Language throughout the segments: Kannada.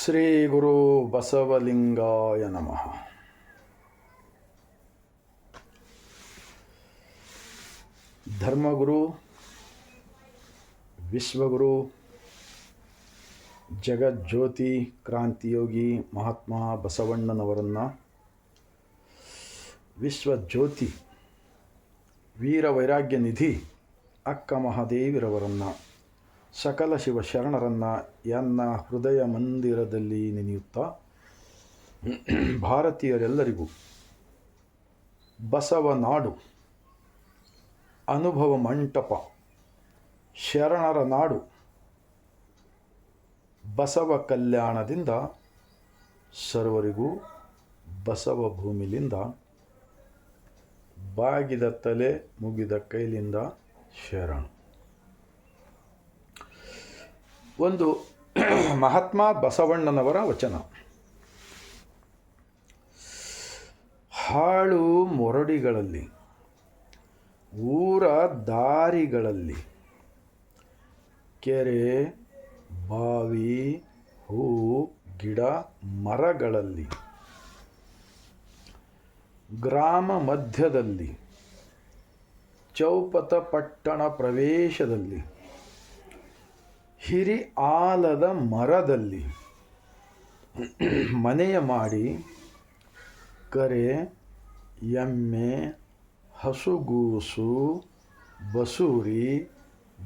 ಶ್ರೀ ಗುರು ಬಸವಲಿಂಗಾಯ ನಮಃ. ಧರ್ಮಗುರು, ವಿಶ್ವಗುರು, ಜಗಜ್ಯೋತಿ ಕ್ರಾಂತಿಯೋಗಿ ಮಹಾತ್ಮ ಬಸವಣ್ಣನವರನ್ನು, ವಿಶ್ವಜ್ಯೋತಿ ವೀರ ವೈರಾಗ್ಯ ನಿಧಿ ಅಕ್ಕ ಮಹಾದೇವಿರವರನ್ನು, ಸಕಲ ಶಿವಶರಣರನ್ನು ಎನ್ನ ಹೃದಯ ಮಂದಿರದಲ್ಲಿ ನೆನೆಯುತ್ತಾ ಭಾರತೀಯರೆಲ್ಲರಿಗೂ ಬಸವನಾಡು, ಅನುಭವ ಮಂಟಪ, ಶರಣರ ನಾಡು, ಬಸವ ಕಲ್ಯಾಣದಿಂದ ಸರ್ವರಿಗೂ ಬಸವ ಭೂಮಿಲಿಂದ ಬಾಗಿದ ತಲೆ ಮುಗಿದ ಕೈಲಿಂದ ಶರಣು. ಒಂದು ಮಹಾತ್ಮ ಬಸವಣ್ಣನವರ ವಚನ. ಹಾಳು ಮೊರಡಿಗಳಲ್ಲಿ, ಊರ ದಾರಿಗಳಲ್ಲಿ, ಕೆರೆ ಬಾವಿ ಹೂ ಗಿಡ ಮರಗಳಲ್ಲಿ, ಗ್ರಾಮ ಮಧ್ಯದಲ್ಲಿ, ಚೌಪತ ಪಟ್ಟಣ ಪ್ರವೇಶದಲ್ಲಿ, ಹಿರಿ ಆಲದ ಮರದಲ್ಲಿ ಮನೆಯ ಮಾಡಿ, ಕರೆ ಎಮ್ಮೆ ಹಸುಗೂಸು ಬಸೂರಿ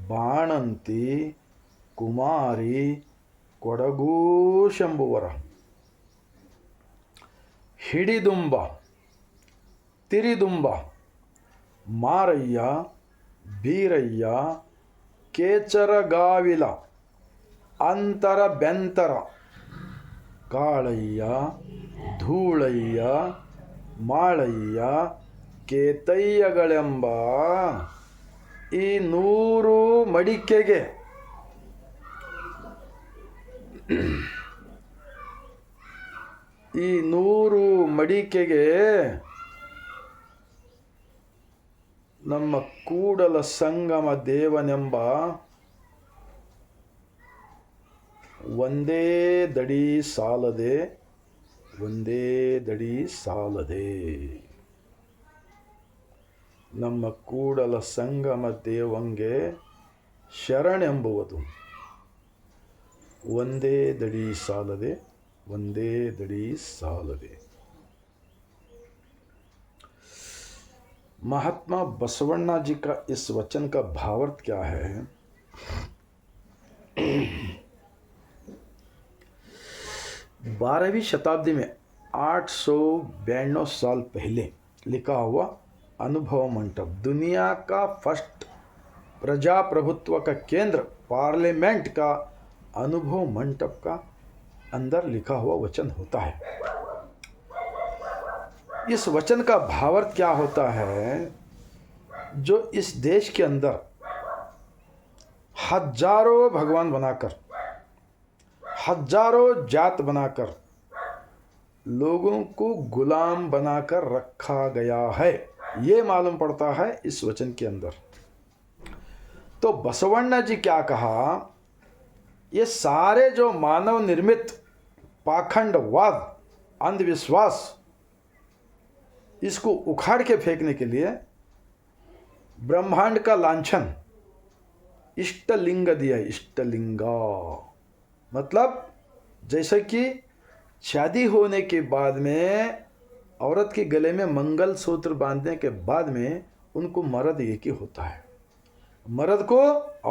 ಬಾಣಂತಿ ಕುಮಾರಿ ಕೊಡಗೂಶಂಬುವರ ಹಿಡಿದುಂಬ ತಿರಿದುಂಬ ಮಾರಯ್ಯ ಬೀರಯ್ಯ ಕೇಚರಗಾವಿಲ ಅಂತರ ಬೆಂತರ ಕಾಳಯ್ಯ ಧೂಳಯ್ಯ ಮಾಳಯ್ಯ ಕೇತಯ್ಯಗಳೆಂಬ ಈ 100 ಮಡಿಕೆಗೆ ಈ 100 ಮಡಿಕೆಗೆ ನಮ್ಮ ಕೂಡಲ ಸಂಗಮ ದೇವನೆಂಬ ಒಂದೇ ದಡಿ ಸಾಲದೆ, ಒಂದೇ ದಡಿ ಸಾಲದೆ. ನಮ್ಮ ಕೂಡಲ ಸಂಗಮ ದೇವಂಗೆ ಶರಣೆಂಬುವುದು ಒಂದೇ ದಡಿ ಸಾಲದೆ, ಒಂದೇ ದಡಿ ಸಾಲದೆ. महात्मा बसवण्णा जी का इस वचन का भावार्थ क्या है? 12वीं शताब्दी में 892 साल पहले लिखा हुआ अनुभव मंटप, दुनिया का फर्स्ट प्रजाप्रभुत्व का केंद्र पार्लियामेंट का अनुभव मंटप का अंदर लिखा हुआ वचन होता है. इस वचन का भावार्थ क्या होता है? जो इस देश के अंदर हजारों भगवान बनाकर, हजारों जात बनाकर, लोगों को गुलाम बनाकर रखा गया है, ये मालूम पड़ता है इस वचन के अंदर. तो बसवण्णा जी क्या कहा? ये सारे जो मानव निर्मित पाखंडवाद, अंधविश्वास, इसको उखाड़ के फेंकने के लिए ब्रह्मांड का लांछन इष्टलिंग दिया. इष्टलिंगा मतलब जैसे कि शादी होने के बाद में औरत के गले में मंगल सूत्र बांधने के बाद में उनको मर्द एक ही होता है, मर्द को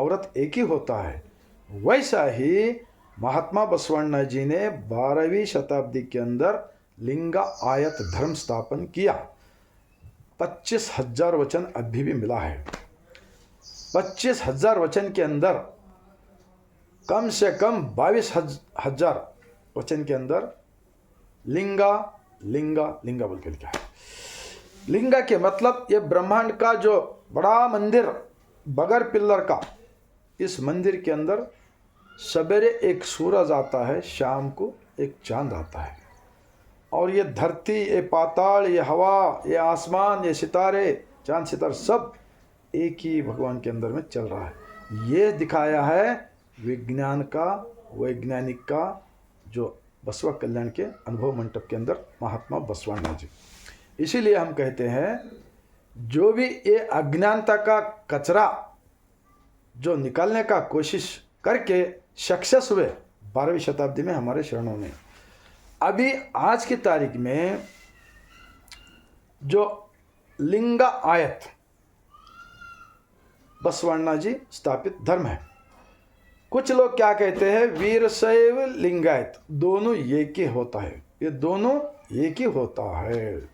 औरत एक ही होता है. वैसा ही महात्मा बसवण्णा जी ने 12वीं शताब्दी के अंदर लिंगा आयत धर्म स्थापन किया. 25,000 वचन अभी भी मिला है. 25,000 वचन के अंदर कम से कम 22,000 वचन के अंदर लिंगा लिंगा लिंगा बोल के लिखा है. लिंगा के मतलब ये ब्रह्मांड का जो बड़ा मंदिर बगैर पिल्लर का, इस मंदिर के अंदर सवेरे एक सूरज आता है, शाम को एक चांद आता है. और ये धरती, ये पाताल, ये हवा, ये आसमान, ये सितारे, चांद सितारे सब एक ही भगवान के अंदर में चल रहा है. ये दिखाया है विज्ञान का, वैज्ञानिक का जो बसवा कल्याण के अनुभव मंडप के अंदर महात्मा बसवण्णा जी। इसीलिए हम कहते हैं जो भी ये अज्ञानता का कचरा जो निकालने का कोशिश करके सक्सेस हुए 12वीं शताब्दी में हमारे शरणों में, अभी आज की तारीख में जो लिंगा आयत बसवण्णा जी स्थापित धर्म है। कुछ लोग क्या कहते हैं, वीरशैव लिंगायत दोनों एक ही होता है, ये दोनों एक ही होता है।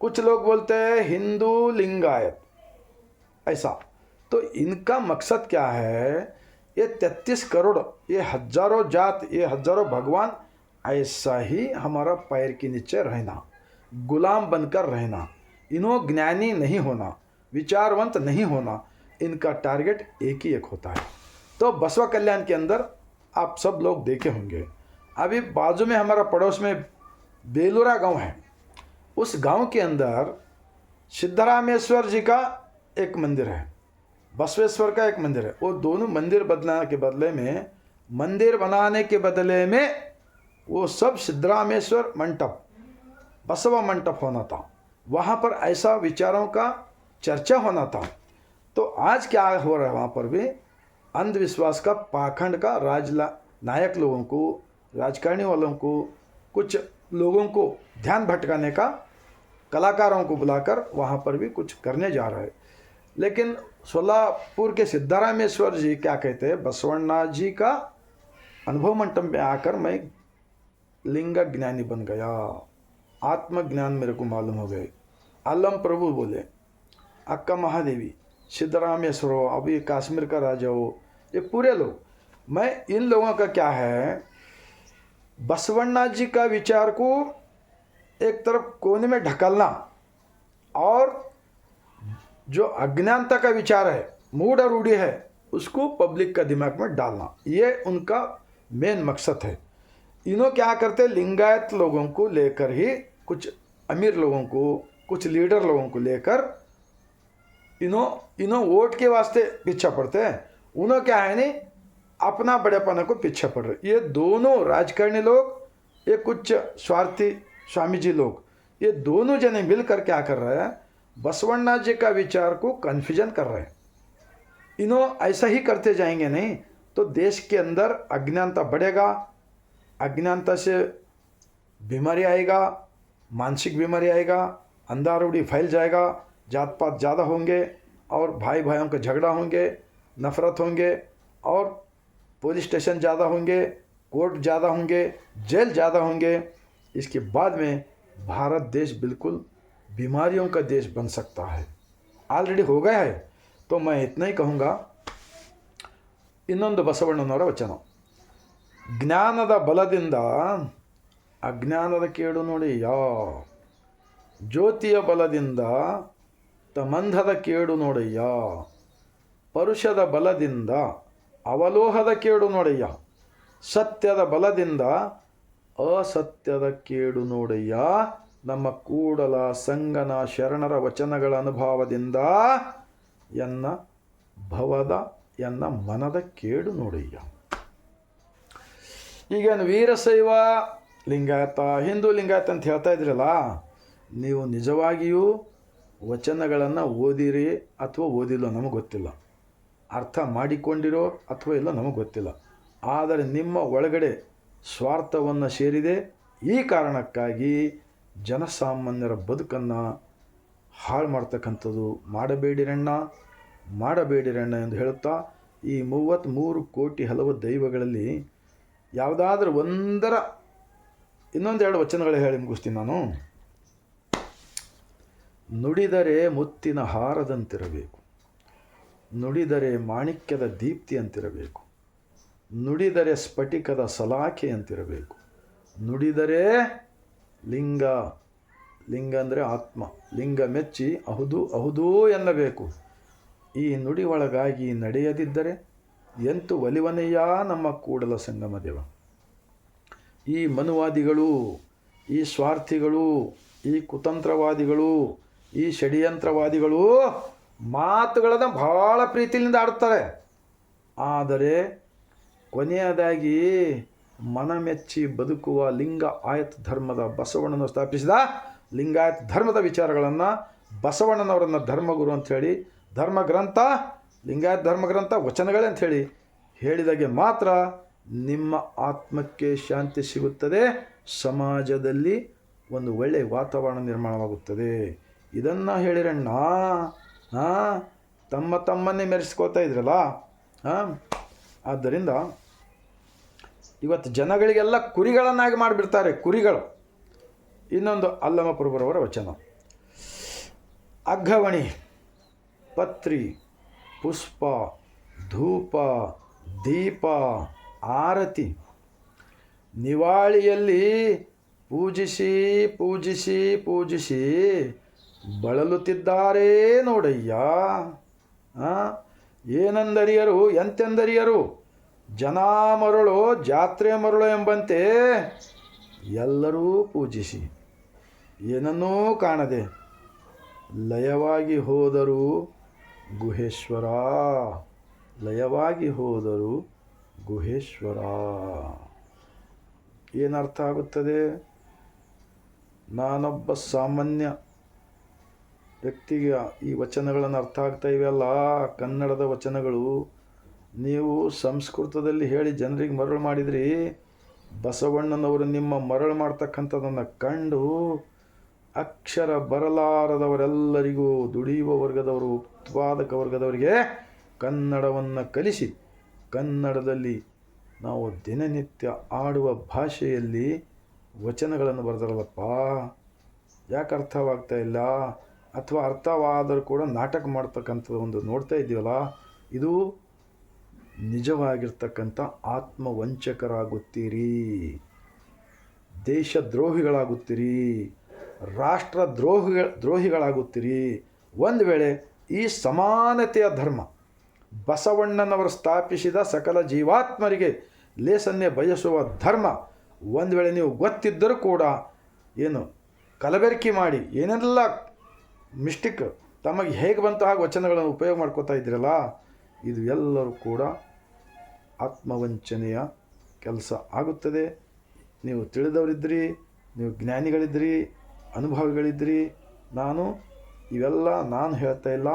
कुछ लोग बोलते हैं हिंदू लिंगायत, ऐसा। तो इनका मकसद क्या है, ये 33 करोड़, ये हजारों जात, ये हजारों भगवान, ऐसा ही हमारा पैर के नीचे रहना, गुलाम बनकर रहना, इन्हों ज्ञानी नहीं होना, विचारवंत नहीं होना, इनका टारगेट एक होता है। तो बसवा कल्याण के अंदर आप सब लोग देखे होंगे, अभी बाजू में हमारा पड़ोस में बेलूरा गांव है, उस गांव के अंदर सिद्धरामेश्वर जी का एक मंदिर है, बसवेश्वर का एक मंदिर है। वो दोनों मंदिर बनाने के बदले में वो सब सिद्धरामेश्वर मंटप, बसवा मंटप होना था, वहाँ पर ऐसा विचारों का चर्चा होना था। तो आज क्या हो रहा है, वहाँ पर भी अंधविश्वास का पाखंड का नायक लोगों को, राजकारणी वालों को, कुछ लोगों को ध्यान भटकाने का कलाकारों को बुलाकर वहाँ पर भी कुछ करने जा रहा है। लेकिन सोलापुर के सिद्धरामेश्वर जी क्या कहते हैं, बसवण्णा जी का अनुभव मंडप में आकर मैं लिंग ज्ञानी बन गया, आत्मज्ञान मेरे को मालूम हो गए। आलम प्रभु बोले, अक्का महादेवी, सिद्धरामेश्वर हो, अभी कश्मीर का राजा हो, ये पूरे लोग, मैं इन लोगों का क्या है, बसवण्णा जी का विचार को एक तरफ कोने में ढकलना और जो अज्ञानता का विचार है, मूढ़ और रूढ़ी है, उसको पब्लिक का दिमाग में डालना, ये उनका मेन मकसद है। इन्हों क्या करते, लिंगायत लोगों को लेकर ही, कुछ अमीर लोगों को, कुछ लीडर लोगों को लेकर इन्हों वोट के वास्ते पीछे पड़ते हैं। उन्हों क्या है नहीं, अपना बड़ेपन को पीछे पड़ रहे। ये दोनों राजकारणी लोग, ये कुछ स्वार्थी स्वामी जी लोग, ये दोनों जने मिलकर क्या कर रहे हैं, बसवण्णा जी का विचार को कन्फ्यूजन कर रहे हैं। इन्हों ऐसा ही करते जाएंगे नहीं तो देश के अंदर अज्ञानता बढ़ेगा, अज्ञानता से बीमारी आएगा, मानसिक बीमारी आएगा, अंधारूढ़ी फैल जाएगा, जात पात ज़्यादा होंगे और भाई भाइयों का झगड़ा होंगे, नफरत होंगे और पुलिस स्टेशन ज़्यादा होंगे, कोर्ट ज़्यादा होंगे, जेल ज़्यादा होंगे। इसके बाद में भारत देश बिल्कुल बीमारियों का देश बन सकता है, ऑलरेडी हो गया है। तो मैं इतना ही कहूँगा, ಇನ್ನೊಂದು ಬಸವಣ್ಣನವರ ವಚನ, ಜ್ಞಾನದ ಬಲದಿಂದ ಅಜ್ಞಾನದ ಕೇಡು ನೋಡಿಯ, ಜ್ಯೋತಿಯ ಬಲದಿಂದ ತಮಂಧದ ಕೇಡು ನೋಡಯ್ಯ, ಪರುಷದ ಬಲದಿಂದ ಅವಲೋಹದ ಕೇಡು ನೋಡಯ್ಯ, ಸತ್ಯದ ಬಲದಿಂದ ಅಸತ್ಯದ ಕೇಡು ನೋಡಯ್ಯ. ನಮ್ಮ ಕೂಡಲ ಸಂಗನ ಶರಣರ ವಚನಗಳ ಅನುಭವದಿಂದ ಎನ್ನ ಭವದ ಎನ್ನ ಮನದ ಕೇಡು ನೋಡಯ್ಯ. ಈಗೇನು ವೀರಶೈವ ಲಿಂಗಾಯತ, ಹಿಂದೂ ಲಿಂಗಾಯತ ಅಂತ ಹೇಳ್ತಾ ಇದ್ರಲ್ಲ, ನೀವು ನಿಜವಾಗಿಯೂ ವಚನಗಳನ್ನು ಓದಿರಿ ಅಥವಾ ಓದಿಲ್ಲೋ ನಮಗೆ ಗೊತ್ತಿಲ್ಲ, ಅರ್ಥ ಮಾಡಿಕೊಂಡಿರೋ ಅಥವಾ ಇಲ್ಲ ನಮಗೆ ಗೊತ್ತಿಲ್ಲ. ಆದರೆ ನಿಮ್ಮ ಒಳಗಡೆ ಸ್ವಾರ್ಥವನ್ನು ಸೇರಿದೆ. ಈ ಕಾರಣಕ್ಕಾಗಿ ಜನಸಾಮಾನ್ಯರ ಬದುಕನ್ನು ಹಾಳು ಮಾಡ್ತಕ್ಕಂಥದ್ದು ಮಾಡಬೇಡಿರಣ್ಣ, ಮಾಡಬೇಡಿರಣ್ಣ ಎಂದು ಹೇಳುತ್ತಾ, ಈ 33 ಕೋಟಿ ಹಲವು ದೈವಗಳಲ್ಲಿ ಯಾವುದಾದ್ರೂ ಒಂದರ ಇನ್ನೊಂದೆರಡು ವಚನಗಳು ಹೇಳಿ ಮುಗಿಸ್ತೀನಿ ನಾನು. ನುಡಿದರೆ ಮುತ್ತಿನ ಹಾರದಂತಿರಬೇಕು, ನುಡಿದರೆ ಮಾಣಿಕ್ಯದ ದೀಪ್ತಿಯಂತಿರಬೇಕು, ನುಡಿದರೆ ಸ್ಫಟಿಕದ ಸಲಾಖೆಯಂತಿರಬೇಕು, ನುಡಿದರೆ ಲಿಂಗ, ಲಿಂಗ ಅಂದರೆ ಆತ್ಮ, ಲಿಂಗ ಮೆಚ್ಚಿ ಅಹುದು ಅಹುದೂ ಎನ್ನಬೇಕು. ಈ ನುಡಿ ಒಳಗಾಗಿ ನಡೆಯದಿದ್ದರೆ ಎಂತು ಒಲಿವನೆಯ ನಮ್ಮ ಕೂಡಲ ಸಂಗಮ ದೇವ. ಈ ಮನುವಾದಿಗಳು, ಈ ಸ್ವಾರ್ಥಿಗಳು, ಈ ಕುತಂತ್ರವಾದಿಗಳು, ಈ ಷಡ್ಯಂತ್ರವಾದಿಗಳು ಮಾತುಗಳನ್ನು ಭಾಳ ಪ್ರೀತಿಯಿಂದ ಆಡ್ತಾರೆ. ಆದರೆ ಕೊನೆಯದಾಗಿ ಮನಮೆಚ್ಚಿ ಬದುಕುವ ಲಿಂಗ ಆಯತ ಧರ್ಮದ ಬಸವಣ್ಣನ ಸ್ಥಾಪಿಸಿದ ಲಿಂಗಾಯತ ಧರ್ಮದ ವಿಚಾರಗಳನ್ನು ಬಸವಣ್ಣನವರನ್ನು ಧರ್ಮಗುರು ಅಂಥೇಳಿ ಧರ್ಮಗ್ರಂಥ ಲಿಂಗಾಯತ ಧರ್ಮಗ್ರಂಥ ವಚನಗಳೇ ಅಂಥೇಳಿ ಹೇಳಿದಾಗೆ ಮಾತ್ರ ನಿಮ್ಮ ಆತ್ಮಕ್ಕೆ ಶಾಂತಿ ಸಿಗುತ್ತದೆ, ಸಮಾಜದಲ್ಲಿ ಒಂದು ಒಳ್ಳೆಯ ವಾತಾವರಣ ನಿರ್ಮಾಣವಾಗುತ್ತದೆ. ಇದನ್ನು ಹೇಳಿರಣ್ಣ ತಮ್ಮನ್ನೇ ಮೆರೆಸ್ಕೋತಾ ಇದ್ರಲ್ಲ. ಆದ್ದರಿಂದ ಇವತ್ತು ಜನಗಳಿಗೆಲ್ಲ ಕುರಿಗಳನ್ನಾಗಿ ಮಾಡಿಬಿಡ್ತಾರೆ, ಕುರಿಗಳು. ಇನ್ನೊಂದು ಅಲ್ಲಮ ಪ್ರಭುರವರ ವಚನ, ಅಘವಣಿ, ಪತ್ರಿ, ಪುಷ್ಪ, ಧೂಪ, ದೀಪ, ಆರತಿ ನಿವಾಳಿಯಲ್ಲಿ ಪೂಜಿಸಿ ಪೂಜಿಸಿ ಪೂಜಿಸಿ ಬಳಲುತ್ತಿದ್ದಾರೆ ನೋಡಯ್ಯ. ಏನೆಂದರಿಯರು ಎಂತೆಂದರಿಯರು, ಜನ ಮರುಳು ಜಾತ್ರೆ ಮರುಳು ಎಂಬಂತೆ ಎಲ್ಲರೂ ಪೂಜಿಸಿ ಏನನ್ನೂ ಕಾಣದೆ ಲಯವಾಗಿ ಹೋದರು ಗುಹೇಶ್ವರ, ಲಯವಾಗಿ ಹೋದರು ಗುಹೇಶ್ವರ. ಏನರ್ಥ ಆಗುತ್ತದೆ? ನಾನೊಬ್ಬ ಸಾಮಾನ್ಯ ವ್ಯಕ್ತಿಗೆ ಈ ವಚನಗಳನ್ನು ಅರ್ಥ ಆಗ್ತಾ ಇವೆಯಲ್ಲ, ಕನ್ನಡದ ವಚನಗಳು. ನೀವು ಸಂಸ್ಕೃತದಲ್ಲಿ ಹೇಳಿ ಜನರಿಗೆ ಮರಳು ಮಾಡಿದ್ರಿ. ಬಸವಣ್ಣನವರು ನಿಮ್ಮ ಮರಳು ಮಾಡ್ತಕ್ಕಂಥದ್ದನ್ನು ಕಂಡು ಅಕ್ಷರ ಬರಲಾರದವರೆಲ್ಲರಿಗೂ, ದುಡಿಯುವ ವರ್ಗದವರು, ಉತ್ಪಾದಕ ವರ್ಗದವರಿಗೆ ಕನ್ನಡವನ್ನು ಕಲಿಸಿ, ಕನ್ನಡದಲ್ಲಿ ನಾವು ದಿನನಿತ್ಯ ಆಡುವ ಭಾಷೆಯಲ್ಲಿ ವಚನಗಳನ್ನು ಬರೆದರಲ್ಲಪ್ಪ. ಯಾಕೆ ಅರ್ಥವಾಗ್ತಾ ಇಲ್ಲ? ಅಥವಾ ಅರ್ಥವಾದರೂ ಕೂಡ ನಾಟಕ ಮಾಡ್ತಕ್ಕಂಥದ್ದು ಒಂದು ನೋಡ್ತಾ ಇದ್ದೀವಲ್ಲ, ಇದು ನಿಜವಾಗಿರ್ತಕ್ಕಂಥ ಆತ್ಮವಂಚಕರಾಗುತ್ತೀರಿ, ದೇಶದ್ರೋಹಿಗಳಾಗುತ್ತೀರಿ, ರಾಷ್ಟ್ರ ದ್ರೋಹಿಗಳಾಗುತ್ತೀರಿ. ಒಂದು ವೇಳೆ ಈ ಸಮಾನತೆಯ ಧರ್ಮ ಬಸವಣ್ಣನವರು ಸ್ಥಾಪಿಸಿದ ಸಕಲ ಜೀವಾತ್ಮರಿಗೆ ಲೇಸನ್ನೇ ಬಯಸುವ ಧರ್ಮ ಒಂದು ವೇಳೆ ನೀವು ಗೊತ್ತಿದ್ದರೂ ಕೂಡ ಏನು ಕಲಬೆರಕೆ ಮಾಡಿ ಏನೆಲ್ಲ ಮಿಸ್ಟಿಕ್ ತಮಗೆ ಹೇಗೆ ಬಂತು ಹಾಗೆ ವಚನಗಳನ್ನು ಉಪಯೋಗ ಮಾಡ್ಕೋತಾ ಇದ್ದೀರಲ್ಲ, ಇದು ಎಲ್ಲರೂ ಕೂಡ ಆತ್ಮವಂಚನೆಯ ಕೆಲಸ ಆಗುತ್ತದೆ. ನೀವು ತಿಳಿದವರಿದ್ದಿರಿ, ನೀವು ಜ್ಞಾನಿಗಳಿದ್ದಿರಿ, ಅನುಭವಿಗಳಿದ್ದಿರಿ. ಇವೆಲ್ಲ ನಾನು ಹೇಳ್ತಾ ಇಲ್ಲ,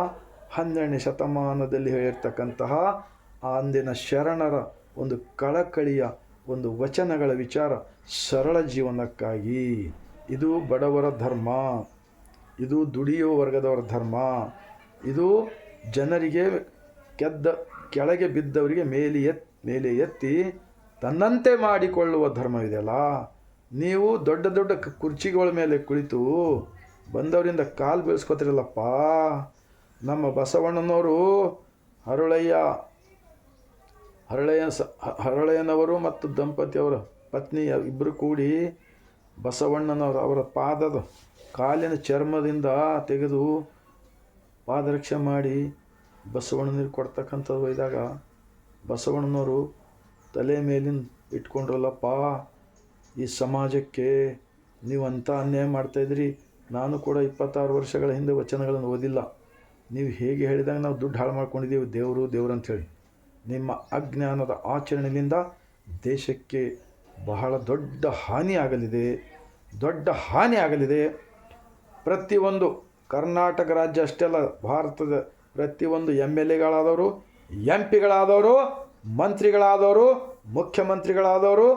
12ನೇ ಶತಮಾನದಲ್ಲಿ ಹೇಳಿರ್ತಕ್ಕಂತಹ ಅಂದಿನ ಶರಣರ ಒಂದು ಕಳಕಳಿಯ ಒಂದು ವಚನಗಳ ವಿಚಾರ, ಸರಳ ಜೀವನಕ್ಕಾಗಿ. ಇದು ಬಡವರ ಧರ್ಮ, ಇದು ದುಡಿಯುವ ವರ್ಗದವರ ಧರ್ಮ, ಇದು ಜನರಿಗೆ ಕೆಳಗೆ ಬಿದ್ದವರಿಗೆ ಮೇಲೆ ಎತ್ತಿ ತನ್ನಂತೆ ಮಾಡಿಕೊಳ್ಳುವ ಧರ್ಮ ಇದೆಯಲ್ಲ. ನೀವು ದೊಡ್ಡ ದೊಡ್ಡ ಕುರ್ಚಿಗಳ ಮೇಲೆ ಕುಳಿತು ಬಂದವರಿಂದ ಕಾಲು ಬೀಳ್ಸ್ಕೊತಿರಲ್ಲಪ್ಪ. ನಮ್ಮ ಬಸವಣ್ಣನವರು ಹರಳಯ್ಯನವರು ಮತ್ತು ದಂಪತಿಯವರ ಪತ್ನಿ ಇಬ್ಬರು ಕೂಡಿ ಬಸವಣ್ಣನವರು ಅವರ ಪಾದದ ಕಾಲಿನ ಚರ್ಮದಿಂದ ತೆಗೆದು ಪಾದರಕ್ಷೆ ಮಾಡಿ ಬಸವಣ್ಣನಿಗೆ ಕೊಡ್ತಕ್ಕಂಥದ್ದು ಒಯ್ದಾಗ ಬಸವಣ್ಣನವರು ತಲೆ ಮೇಲಿನ ಇಟ್ಕೊಂಡ್ರಲ್ಲಪ್ಪ, ಈ ಸಮಾಜಕ್ಕೆ ನೀವು ಅಂಥ ಅನ್ಯಾಯ ಮಾಡ್ತಾಯಿದ್ರಿ. ನಾನು ಕೂಡ 26 ವರ್ಷಗಳ ಹಿಂದೆ ವಚನಗಳನ್ನು ಓದಿಲ್ಲ. ನೀವು ಹೇಗೆ ಹೇಳಿದಾಗ ನಾವು ದುಡ್ಡು ಹಾಳು ಮಾಡ್ಕೊಂಡಿದ್ದೀವಿ, ದೇವರು ಅಂಥೇಳಿ. ನಿಮ್ಮ ಅಜ್ಞಾನದ ಆಚರಣೆಯಿಂದ ದೇಶಕ್ಕೆ ಬಹಳ ದೊಡ್ಡ ಹಾನಿ ಆಗಲಿದೆ. ಪ್ರತಿಯೊಂದು ಕರ್ನಾಟಕ ರಾಜ್ಯ ಅಷ್ಟೇ ಅಲ್ಲ, ಭಾರತದ ಪ್ರತಿಯೊಂದು MLAಗಳಾದವರು, MP ಗಳಾದವರು, ಮಂತ್ರಿಗಳಾದವರು, ಮುಖ್ಯಮಂತ್ರಿಗಳಾದವರು,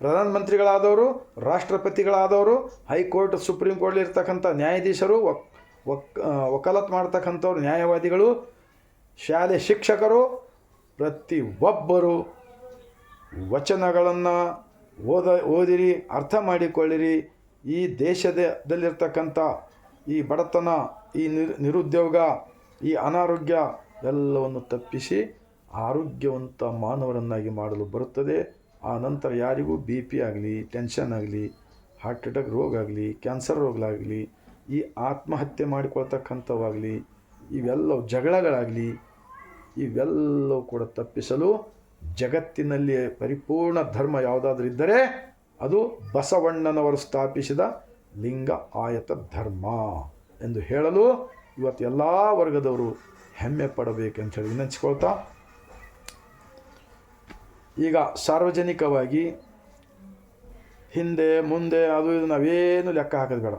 ಪ್ರಧಾನಮಂತ್ರಿಗಳಾದವರು, ರಾಷ್ಟ್ರಪತಿಗಳಾದವರು, ಹೈಕೋರ್ಟ್ ಸುಪ್ರೀಂ ಕೋರ್ಟ್ ಇರ್ತಕ್ಕಂಥ ನ್ಯಾಯಾಧೀಶರು, ವಕಾಲತ್ ಮಾಡ್ತಕ್ಕಂಥವ್ರು, ನ್ಯಾಯವಾದಿಗಳು, ಶಾಲೆ ಶಿಕ್ಷಕರು, ಪ್ರತಿಯೊಬ್ಬರು ವಚನಗಳನ್ನು ಓದಿರಿ, ಅರ್ಥ ಮಾಡಿಕೊಳ್ಳಿರಿ. ಈ ದೇಶದಲ್ಲಿರ್ತಕ್ಕಂಥ ಈ ಬಡತನ, ಈ ನಿರುದ್ಯೋಗ, ಈ ಅನಾರೋಗ್ಯ ಎಲ್ಲವನ್ನು ತಪ್ಪಿಸಿ ಆರೋಗ್ಯವಂತ ಮಾನವರನ್ನಾಗಿ ಮಾಡಲು ಬರುತ್ತದೆ. ಆ ನಂತರ ಯಾರಿಗೂ BP ಆಗಲಿ, ಟೆನ್ಷನ್ ಆಗಲಿ, ಹಾರ್ಟ್ ಅಟ್ಯಾಕ್ ರೋಗ ಆಗಲಿ, ಕ್ಯಾನ್ಸರ್ ರೋಗಗಳಾಗಲಿ, ಈ ಆತ್ಮಹತ್ಯೆ ಮಾಡಿಕೊಳ್ತಕ್ಕಂಥವಾಗಲಿ, ಇವೆಲ್ಲವೂ ಜಗಳಗಳಾಗಲಿ, ಇವೆಲ್ಲವೂ ಕೂಡ ತಪ್ಪಿಸಲು ಜಗತ್ತಿನಲ್ಲಿ ಪರಿಪೂರ್ಣ ಧರ್ಮ ಯಾವುದಾದ್ರೂ ಇದ್ದರೆ ಅದು ಬಸವಣ್ಣನವರು ಸ್ಥಾಪಿಸಿದ ಲಿಂಗ ಆಯತ ಧರ್ಮ ಎಂದು ಹೇಳಲು ಇವತ್ತು ಎಲ್ಲ ವರ್ಗದವರು ಹೆಮ್ಮೆ ಪಡಬೇಕಂತ ಹೇಳಿ ವಿನಂತಿಸ್ಕೊಳ್ತಾ, ಈಗ ಸಾರ್ವಜನಿಕವಾಗಿ ಹಿಂದೆ ಮುಂದೆ ಅದು ಇದು ನಾವೇನು ಲೆಕ್ಕ ಹಾಕೋದು ಬೇಡ.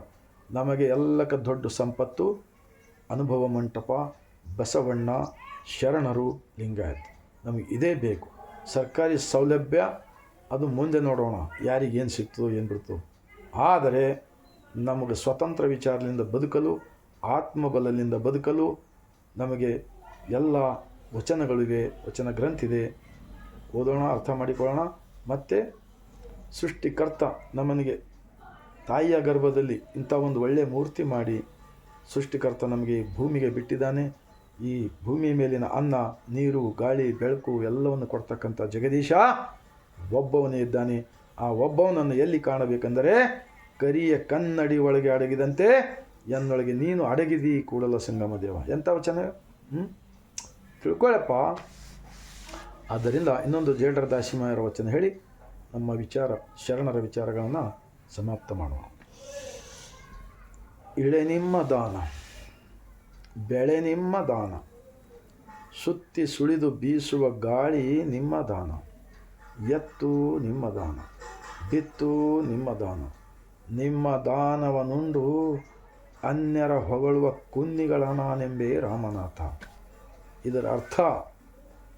ನಮಗೆ ಎಲ್ಲಕ್ಕ ದೊಡ್ಡ ಸಂಪತ್ತು ಅನುಭವ ಮಂಟಪ, ಬಸವಣ್ಣ, ಶರಣರು, ಲಿಂಗಾಯತ್. ನಮಗೆ ಇದೇ ಬೇಕು. ಸರ್ಕಾರಿ ಸೌಲಭ್ಯ ಅದು ಮುಂದೆ ನೋಡೋಣ, ಯಾರಿಗೇನು ಸಿಗ್ತದೋ ಏನು ಬಿಡ್ತೋ. ಆದರೆ ನಮಗೆ ಸ್ವತಂತ್ರ ವಿಚಾರದಿಂದ ಬದುಕಲು, ಆತ್ಮಬಲದಿಂದ ಬದುಕಲು ನಮಗೆ ಎಲ್ಲ ವಚನಗಳಿವೆ, ವಚನ ಗ್ರಂಥಿದೆ. ಓದೋಣ, ಅರ್ಥ ಮಾಡಿಕೊಳ್ಳೋಣ. ಮತ್ತು ಸೃಷ್ಟಿಕರ್ತ ನಮ್ಮನಿಗೆ ತಾಯಿಯ ಗರ್ಭದಲ್ಲಿ ಇಂಥ ಒಂದು ಒಳ್ಳೆಯ ಮೂರ್ತಿ ಮಾಡಿ ಸೃಷ್ಟಿಕರ್ತ ನಮಗೆ ಭೂಮಿಗೆ ಬಿಟ್ಟಿದ್ದಾನೆ. ಈ ಭೂಮಿ ಮೇಲಿನ ಅನ್ನ, ನೀರು, ಗಾಳಿ, ಬೆಳಕು ಎಲ್ಲವನ್ನು ಕೊಡ್ತಕ್ಕಂಥ ಜಗದೀಶ ಒಬ್ಬವನೇ ಇದ್ದಾನೆ. ಆ ಒಬ್ಬವನನ್ನು ಎಲ್ಲಿ ಕಾಣಬೇಕೆಂದರೆ ಕರಿಯ ಕನ್ನಡಿ ಒಳಗೆ ಅಡಗಿದಂತೆ ಎನ್ನೊಳಗೆ ನೀನು ಅಡಗಿದಿ ಕೂಡಲ ಸಂಗಮ ದೇವ. ಎಂಥ ವಚನ ತಿಳ್ಕೊಳ್ಳಪ್ಪ. ಆದ್ದರಿಂದ ಇನ್ನೊಂದು ಜೇಡರ ದಾಸಿಮಯರ ವಚನ ಹೇಳಿ ನಮ್ಮ ವಿಚಾರ, ಶರಣರ ವಿಚಾರಗಳನ್ನು ಸಮಾಪ್ತ ಮಾಡೋಣ. ಇಳೆ ನಿಮ್ಮ ದಾನ, ಬೆಳೆ ನಿಮ್ಮ ದಾನ, ಸುತ್ತಿ ಸುಳಿದು ಬೀಸುವ ಗಾಳಿ ನಿಮ್ಮ ದಾನ, ಎತ್ತು ನಿಮ್ಮ ದಾನ, ಬಿತ್ತು ನಿಮ್ಮ ದಾನ, ನಿಮ್ಮ ದಾನವನುಂಡು ಅನ್ಯರ ಹೊಗಳುವ ಕುನ್ನಿಗಳ ನಾನೆಂಬೆ ರಾಮನಾಥ. ಇದರ ಅರ್ಥ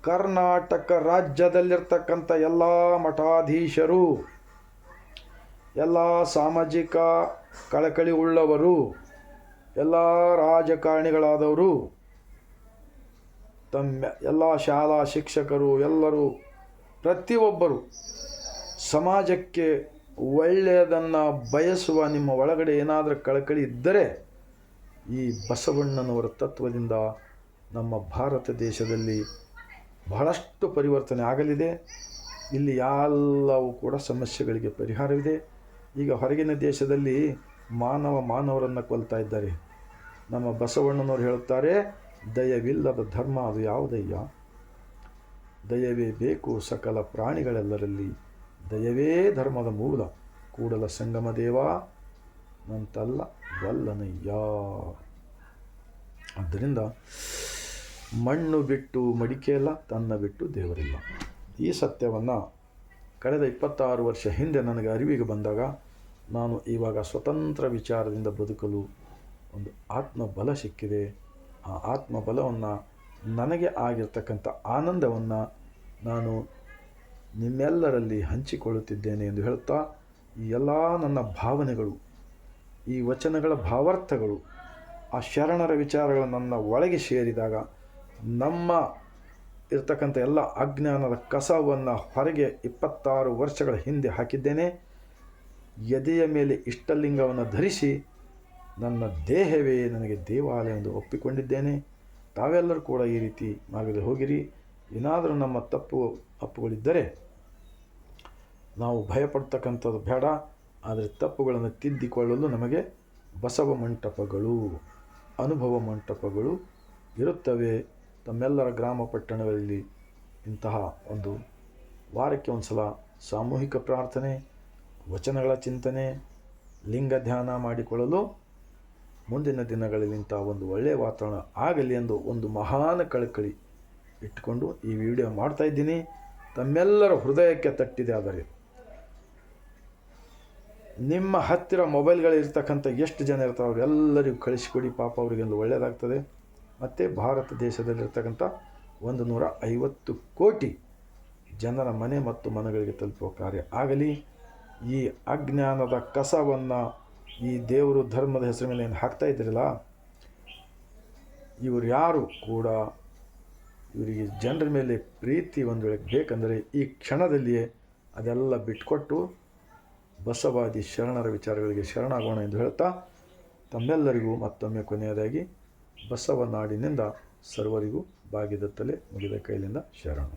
ಕರ್ನಾಟಕ ರಾಜ್ಯದಲ್ಲಿರ್ತಕ್ಕಂಥ ಎಲ್ಲ ಮಠಾಧೀಶರು, ಎಲ್ಲ ಸಾಮಾಜಿಕ ಕಳಕಳಿ ಉಳ್ಳವರು, ಎಲ್ಲ ರಾಜಕಾರಣಿಗಳಾದವರು, ತಮ್ಮ ಎಲ್ಲ ಶಾಲಾ ಶಿಕ್ಷಕರು ಎಲ್ಲರೂ ಪ್ರತಿಯೊಬ್ಬರು ಸಮಾಜಕ್ಕೆ ಒಳ್ಳೆಯದನ್ನು ಬಯಸುವ ನಿಮ್ಮ ಒಳಗಡೆ ಏನಾದರೂ ಕಳಕಳಿ ಇದ್ದರೆ ಈ ಬಸವಣ್ಣನವರ ತತ್ವದಿಂದ ನಮ್ಮ ಭಾರತ ದೇಶದಲ್ಲಿ ಬಹಳಷ್ಟು ಪರಿವರ್ತನೆ ಆಗಲಿದೆ. ಇಲ್ಲಿ ಎಲ್ಲವೂ ಕೂಡ ಸಮಸ್ಯೆಗಳಿಗೆ ಪರಿಹಾರವಿದೆ. ಈಗ ಹೊರಗಿನ ದೇಶದಲ್ಲಿ ಮಾನವರನ್ನು ಕೊಲ್ತಾ ಇದ್ದಾರೆ. ನಮ್ಮ ಬಸವಣ್ಣನವರು ಹೇಳುತ್ತಾರೆ, ದಯವಿಲ್ಲದ ಧರ್ಮ ಅದು ಯಾವುದಯ್ಯ? ದಯವೇ ಬೇಕು ಸಕಲ ಪ್ರಾಣಿಗಳೆಲ್ಲರಲ್ಲಿ, ದಯವೇ ಧರ್ಮದ ಮೂಲ. ಕೂಡಲ ಸಂಗಮ ದೇವ ನಂತಲ್ಲ ವಲ್ಲನಯ್ಯ. ಆದ್ದರಿಂದ ಮಣ್ಣು ಬಿಟ್ಟು ಮಡಿಕೆಯಲ್ಲ, ತನ್ನ ಬಿಟ್ಟು ದೇವರಿಲ್ಲ. ಈ ಸತ್ಯವನ್ನು ಕಳೆದ 26 ವರ್ಷ ಹಿಂದೆ ನನಗೆ ಅರಿವಿಗೆ ಬಂದಾಗ ನಾನು ಇವಾಗ ಸ್ವತಂತ್ರ ವಿಚಾರದಿಂದ ಬದುಕಲು ಒಂದು ಆತ್ಮಬಲ ಸಿಕ್ಕಿದೆ. ಆ ಆತ್ಮಬಲವನ್ನು, ನನಗೆ ಆಗಿರ್ತಕ್ಕಂಥ ಆನಂದವನ್ನು ನಾನು ನಿಮ್ಮೆಲ್ಲರಲ್ಲಿ ಹಂಚಿಕೊಳ್ಳುತ್ತಿದ್ದೇನೆ ಎಂದು ಹೇಳುತ್ತಾ, ಈ ಎಲ್ಲ ನನ್ನ ಭಾವನೆಗಳು, ಈ ವಚನಗಳ ಭಾವಾರ್ಥಗಳು, ಆ ಶರಣರ ವಿಚಾರಗಳು ನನ್ನ ಒಳಗೆ ಸೇರಿದಾಗ ನಮ್ಮ ಇರ್ತಕ್ಕಂಥ ಎಲ್ಲ ಅಜ್ಞಾನದ ಕಸವನ್ನು ಹೊರಗೆ 26 ವರ್ಷಗಳ ಹಿಂದೆ ಹಾಕಿದ್ದೇನೆ. ಎದೆಯ ಮೇಲೆ ಇಷ್ಟಲಿಂಗವನ್ನು ಧರಿಸಿ ನನ್ನ ದೇಹವೇ ನನಗೆ ದೇವಾಲಯ ಎಂದು ಒಪ್ಪಿಕೊಂಡಿದ್ದೇನೆ. ತಾವೆಲ್ಲರೂ ಕೂಡ ಈ ರೀತಿ ಮಾರ್ಗದಲ್ಲಿ ಹೋಗಿರಿ. ಏನಾದರೂ ನಮ್ಮ ಅಪ್ಪುಗಳಿದ್ದರೆ ನಾವು ಭಯಪಡ್ತಕ್ಕಂಥದ್ದು ಬೇಡ. ಆದರೆ ತಪ್ಪುಗಳನ್ನು ತಿದ್ದಿಕೊಳ್ಳಲು ನಮಗೆ ಬಸವ ಮಂಟಪಗಳು, ಅನುಭವ ಮಂಟಪಗಳು ಇರುತ್ತವೆ. ತಮ್ಮೆಲ್ಲರ ಗ್ರಾಮ ಪಟ್ಟಣಗಳಲ್ಲಿ ಇಂತಹ ಒಂದು ವಾರಕ್ಕೆ ಒಂದು ಸಲ ಸಾಮೂಹಿಕ ಪ್ರಾರ್ಥನೆ, ವಚನಗಳ ಚಿಂತನೆ, ಲಿಂಗ ಧ್ಯಾನ ಮಾಡಿಕೊಳ್ಳಲು ಮುಂದಿನ ದಿನಗಳಲ್ಲಿ ಇಂಥ ಒಂದು ಒಳ್ಳೆಯ ವಾತಾವರಣ ಆಗಲಿ ಎಂದು ಒಂದು ಮಹಾನ್ ಕಳಕಳಿ ಇಟ್ಟುಕೊಂಡು ಈ ವಿಡಿಯೋ ಮಾಡ್ತಾಯಿದ್ದೀನಿ. ತಮ್ಮೆಲ್ಲರ ಹೃದಯಕ್ಕೆ ತಟ್ಟಿದೆ. ಆದರೆ ನಿಮ್ಮ ಹತ್ತಿರ ಮೊಬೈಲ್ಗಳಿರ್ತಕ್ಕಂಥ ಎಷ್ಟು ಜನ ಇರ್ತಾರೆ ಅವರೆಲ್ಲರಿಗೂ ಕಳಿಸಿಕೊಡಿ. ಪಾಪ ಅವರಿಗೆಂದು ಒಳ್ಳೆಯದಾಗ್ತದೆ. ಮತ್ತು ಭಾರತ ದೇಶದಲ್ಲಿರ್ತಕ್ಕಂಥ 150 ಕೋಟಿ ಜನರ ಮನೆ ಮತ್ತು ಮನೆಗಳಿಗೆ ತಲುಪುವ ಕಾರ್ಯ ಆಗಲಿ. ಈ ಅಜ್ಞಾನದ ಕಸವನ್ನು ಈ ದೇವರು ಧರ್ಮದ ಹೆಸರು ಮೇಲೆ ಏನು ಹಾಕ್ತಾ ಇದ್ದೀರಲ್ಲ, ಇವರು ಯಾರು ಕೂಡ ಇವರಿಗೆ ಜನರ ಮೇಲೆ ಪ್ರೀತಿ ಒಂದು ವೇಳೆ ಬೇಕಂದರೆ ಈ ಕ್ಷಣದಲ್ಲಿಯೇ ಅದೆಲ್ಲ ಬಿಟ್ಕೊಟ್ಟು ಬಸವಾದಿ ಶರಣರ ವಿಚಾರಗಳಿಗೆ ಶರಣಾಗೋಣ ಎಂದು ಹೇಳ್ತಾ, ತಮ್ಮೆಲ್ಲರಿಗೂ ಮತ್ತೊಮ್ಮೆ ಕೊನೆಯದಾಗಿ ಬಸವ ನಾಡಿನಿಂದ ಸರ್ವರಿಗೂ ಬಾಗಿದ ತಲೆ ಮುಗಿದ ಕೈಲಿಂದ ಶರಣು.